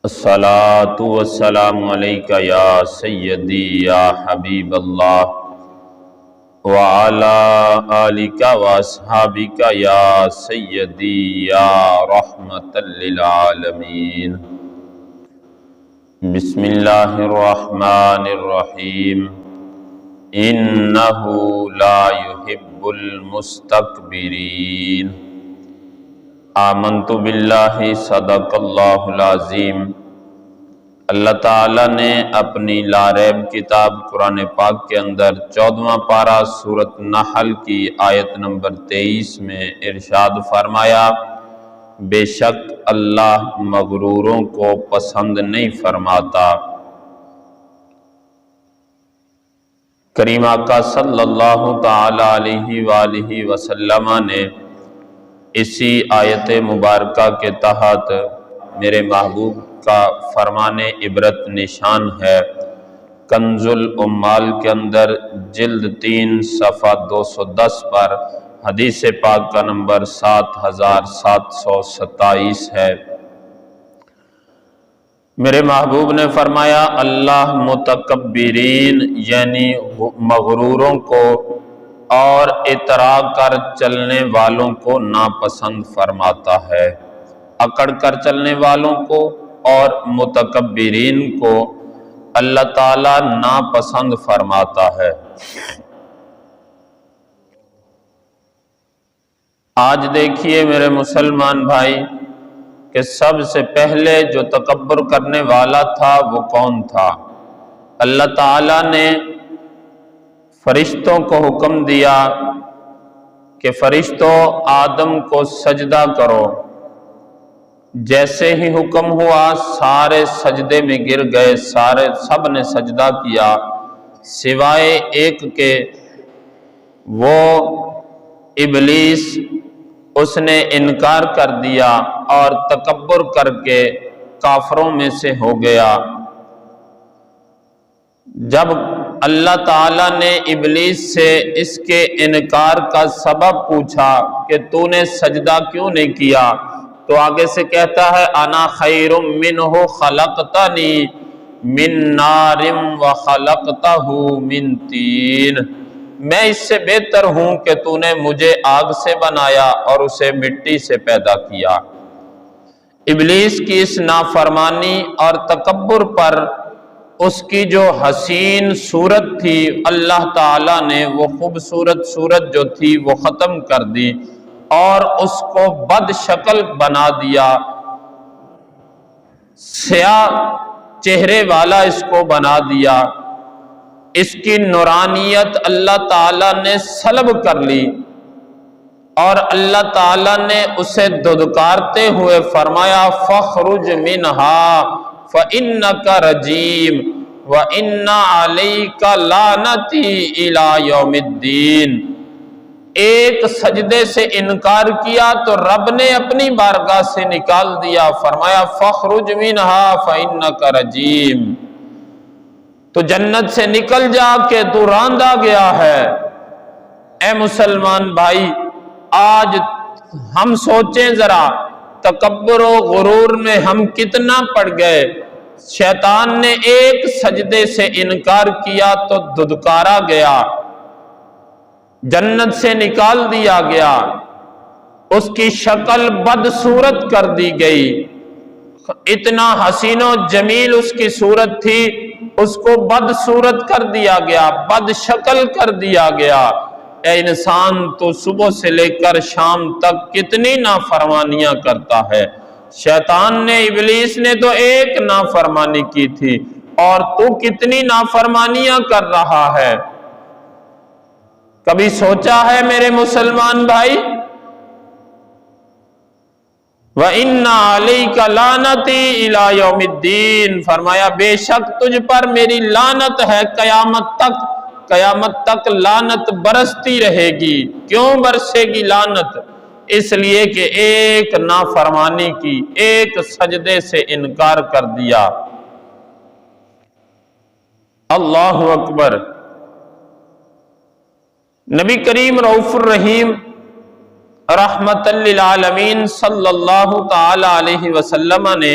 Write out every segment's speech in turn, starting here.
الصلاۃ والسلام علیکہ یا سیدی یا حبیب اللہ وعلی آلک واصحابک یا سیدی یا رحمت للعالمین۔ بسم اللہ الرحمن الرحیم۔ انہ لا يحب المستکبرین۔ آمنت باللہ صدق اللہ العظیم۔ اللہ تعالیٰ نے اپنی لا ریب کتاب قرآن پاک کے اندر 14واں پارہ سورۃ نحل کی آیت نمبر 23 میں ارشاد فرمایا، بے شک اللہ مغروروں کو پسند نہیں فرماتا۔ کریم آقا صلی اللہ تعالی علیہ وآلہ وسلم نے اسی آیت مبارکہ کے تحت میرے محبوب کا فرمان عبرت نشان ہے، کنز الامال کے اندر جلد 3 صفحہ 210 پر حدیث پاک کا نمبر 7727 ہے۔ میرے محبوب نے فرمایا، اللہ متکبرین یعنی مغروروں کو اور اتراء کر چلنے والوں کو ناپسند فرماتا ہے۔ اکڑ کر چلنے والوں کو اور متکبرین کو اللہ تعالیٰ ناپسند فرماتا ہے۔ آج دیکھیے میرے مسلمان بھائی کہ سب سے پہلے جو تکبر کرنے والا تھا وہ کون تھا؟ اللہ تعالیٰ نے فرشتوں کو حکم دیا کہ فرشتوں آدم کو سجدہ کرو۔ جیسے ہی حکم ہوا سارے سجدے میں گر گئے، سب نے سجدہ کیا سوائے ایک کے، وہ ابلیس، اس نے انکار کر دیا اور تکبر کر کے کافروں میں سے ہو گیا۔ جب اللہ تعالیٰ نے ابلیس سے اس کے انکار کا سبب پوچھا کہ تو نے سجدہ کیوں نہیں کیا، تو آگے سے کہتا ہے انا خیر منہ خلقتنی من نار وخلقتہ من طین، میں اس سے بہتر ہوں کہ تو نے مجھے آگ سے بنایا اور اسے مٹی سے پیدا کیا۔ ابلیس کی اس نافرمانی اور تکبر پر اس کی جو حسین صورت تھی، اللہ تعالیٰ نے وہ خوبصورت صورت جو تھی وہ ختم کر دی اور اس کو بد شکل بنا دیا، سیاہ چہرے والا اس کو بنا دیا، اس کی نورانیت اللہ تعالیٰ نے سلب کر لی اور اللہ تعالیٰ نے اسے دھدکارتے ہوئے فرمایا فَاخْرُجْ مِنْهَا فَإِنَّكَ رَجِيمٌ وَإِنَّ عَلَيْكَ لَعْنَتِي إِلَى يَوْمِ الدِّينِ۔ ایک سجدے سے انکار کیا تو رب نے اپنی بارگاہ سے نکال دیا، فرمایا فَاخْرُجْ مِنْهَا فَإِنَّكَ رَجِيمٌ، تو جنت سے نکل جا کہ تو راندا گیا ہے۔ اے مسلمان بھائی، آج ہم سوچیں ذرا تکبر و غرور میں ہم کتنا پڑ گئے۔ شیطان نے ایک سجدے سے انکار کیا تو دھدکارا گیا، جنت سے نکال دیا گیا، اس کی شکل بدصورت کر دی گئی، اتنا حسین و جمیل اس کی صورت تھی، اس کو بدصورت کر دیا گیا، بد شکل کر دیا گیا۔ اے انسان، تو صبح سے لے کر شام تک کتنی نافرمانیاں کرتا ہے۔ شیطان نے، ابلیس نے تو ایک نافرمانی کی تھی اور تو کتنی نافرمانیاں کر رہا ہے۔ کبھی سوچا ہے میرے مسلمان بھائی؟ وَإِنَّ عَلَيْكَ لَعْنَتِي إِلَى يَوْمِ الدِّينِ، فرمایا بے شک تجھ پر میری لعنت ہے قیامت تک، قیامت تک لعنت برستی رہے گی۔ کیوں برسے گی لعنت؟ اس لیے کہ ایک نافرمانی کی، ایک سجدے سے انکار کر دیا۔ اللہ اکبر۔ نبی کریم رؤوف الرحیم رحمت للعالمین صلی اللہ تعالی علیہ وسلم نے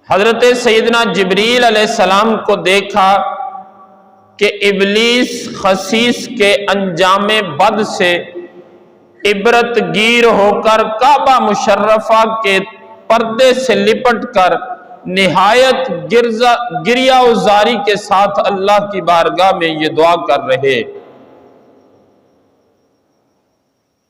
حضرت سیدنا جبریل علیہ السلام کو دیکھا کہ ابلیس خسیس کے انجام بد سے عبرت گیر ہو کر کعبہ مشرفہ کے پردے سے لپٹ کر نہایت گریہ و زاری کے ساتھ اللہ کی بارگاہ میں یہ دعا کر رہے۔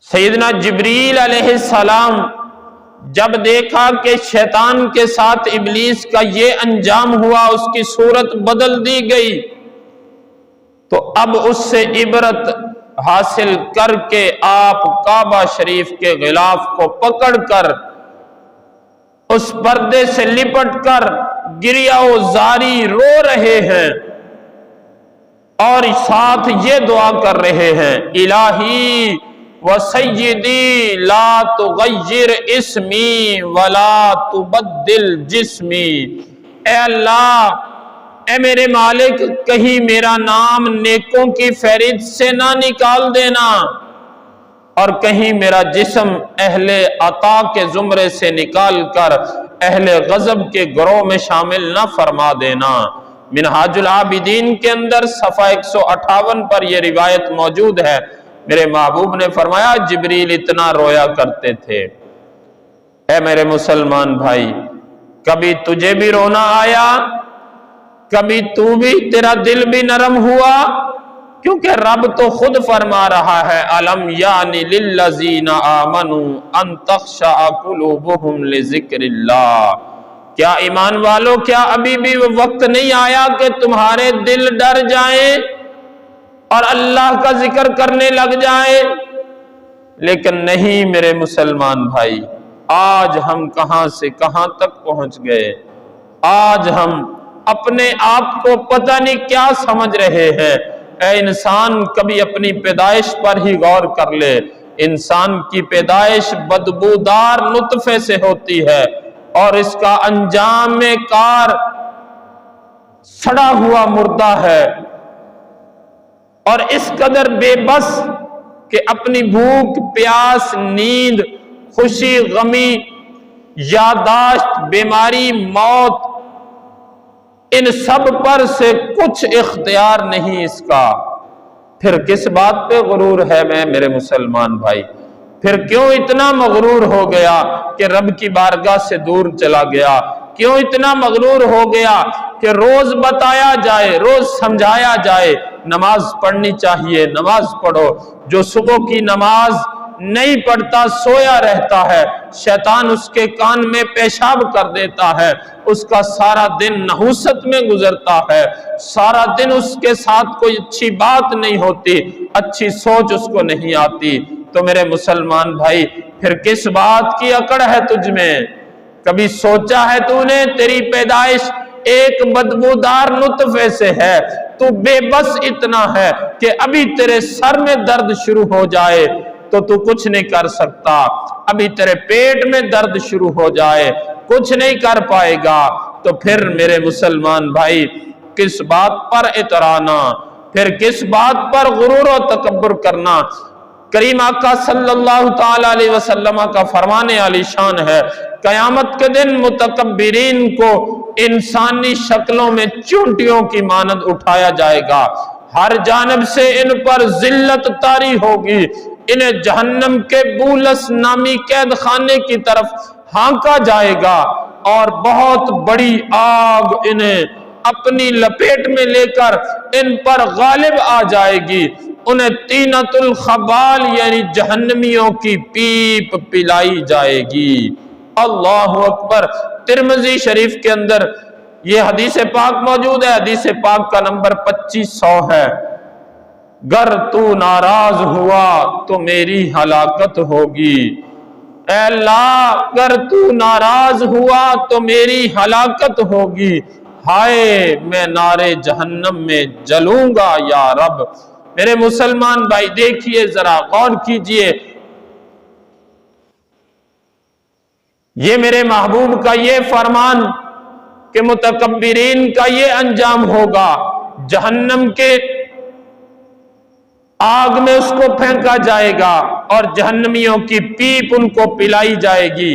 سیدنا جبریل علیہ السلام جب دیکھا کہ شیطان کے ساتھ ابلیس کا یہ انجام ہوا، اس کی صورت بدل دی گئی، تو اب اس سے عبرت حاصل کر کے آپ کعبہ شریف کے غلاف کو پکڑ کر اس پردے سے لپٹ کر گریہ و زاری رو رہے ہیں اور ساتھ یہ دعا کر رہے ہیں، الہی و سیدی لا تغیر اسمی ولا تبدل جسمی، اے اللہ، اے میرے مالک، کہیں میرا نام نیکوں کی فہرست سے نہ نکال دینا اور کہیں میرا جسم اہل عطا کے زمرے سے نکال کر اہل غضب کے گروہ میں شامل نہ فرما دینا۔ منہاج العابدین کے اندر صفحہ 158 پر یہ روایت موجود ہے۔ میرے محبوب نے فرمایا جبریل اتنا رویا کرتے تھے۔ اے میرے مسلمان بھائی، کبھی تجھے بھی رونا آیا؟ کبھی تو بھی، تیرا دل بھی نرم ہوا؟ کیونکہ رب تو خود فرما رہا ہے، الم یعنی للذین آمنوا ان تخشع قلوبہم لذکر اللہ، کیا ایمان والو، کیا ابھی بھی وہ وقت نہیں آیا کہ تمہارے دل ڈر جائیں اور اللہ کا ذکر کرنے لگ جائے؟ لیکن نہیں میرے مسلمان بھائی، آج ہم کہاں سے کہاں تک پہنچ گئے۔ آج ہم اپنے آپ کو پتہ نہیں کیا سمجھ رہے ہیں۔ اے انسان، کبھی اپنی پیدائش پر ہی غور کر لے۔ انسان کی پیدائش بدبودار نطفے سے ہوتی ہے اور اس کا انجام کار سڑا ہوا مردہ ہے، اور اس قدر بے بس کہ اپنی بھوک، پیاس، نیند، خوشی، غمی، یادداشت، بیماری، موت، ان سب پر سے کچھ اختیار نہیں اس کا۔ پھر کس بات پہ غرور ہے میرے مسلمان بھائی؟ پھر کیوں اتنا مغرور ہو گیا کہ رب کی بارگاہ سے دور چلا گیا؟ کیوں اتنا مغرور ہو گیا کہ روز بتایا جائے، روز سمجھایا جائے نماز پڑھنی چاہیے، نماز پڑھو، جو صبح کی نماز نہیں پڑھتا سویا رہتا ہے، شیطان اس کے کان میں پیشاب کر دیتا ہے، اس کا سارا دن نحوست میں گزرتا ہے، سارا دن اس کے ساتھ کوئی اچھی بات نہیں ہوتی، اچھی سوچ اس کو نہیں آتی۔ تو میرے مسلمان بھائی، پھر کس بات کی اکڑ ہے تجھ میں؟ کبھی سوچا ہے تو نے تیری پیدائش ایک بدبودار نطفے سے ہے، تو بے بس اتنا ہے کہ ابھی تیرے سر میں درد شروع ہو جائے تو کچھ نہیں کر سکتا، ابھی تیرے پیٹ میں درد شروع ہو جائے کچھ نہیں کر پائے گا۔ تو پھر میرے مسلمان بھائی، کس بات پر اترانا، پھر کس بات پر غرور و تکبر کرنا؟ کریم آقا صلی اللہ تعالی علیہ وسلم کا فرمان عالی شان ہے، قیامت کے دن متکبرین کو انسانی شکلوں میں چونٹیوں کی مانند اٹھایا جائے گا، ہر جانب سے ان پر ذلت طاری ہوگی، انہیں جہنم کے بولس نامی قید خانے کی طرف ہانکا جائے گا اور بہت بڑی آگ انہیں اپنی لپیٹ میں لے کر ان پر غالب آ جائے گی، انہیں طینۃ الخبال یعنی جہنمیوں کی پیپ پلائی جائے گی۔ اللہ اکبر۔ ترمذی شریف کے اندر یہ حدیث پاک موجود ہے، حدیث پاک کا نمبر 2500 ہے، گر تو ناراض ہوا تو میری ہلاکت ہوگی، اے اللہ گر تو ناراض ہوا تو میری ہلاکت ہوگی، ہائے میں نارے جہنم میں جلوں گا یا رب۔ میرے مسلمان بھائی دیکھیے ذرا، غور کیجئے، یہ میرے محبوب کا یہ فرمان کہ متکبرین کا یہ انجام ہوگا، جہنم کے آگ میں اس کو پھینکا جائے گا اور جہنمیوں کی پیپ ان کو پلائی جائے گی۔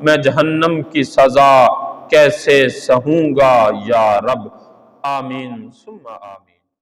میں جہنم کی سزا کیسے سہوں گا یا رب۔ آمین ثم آمین۔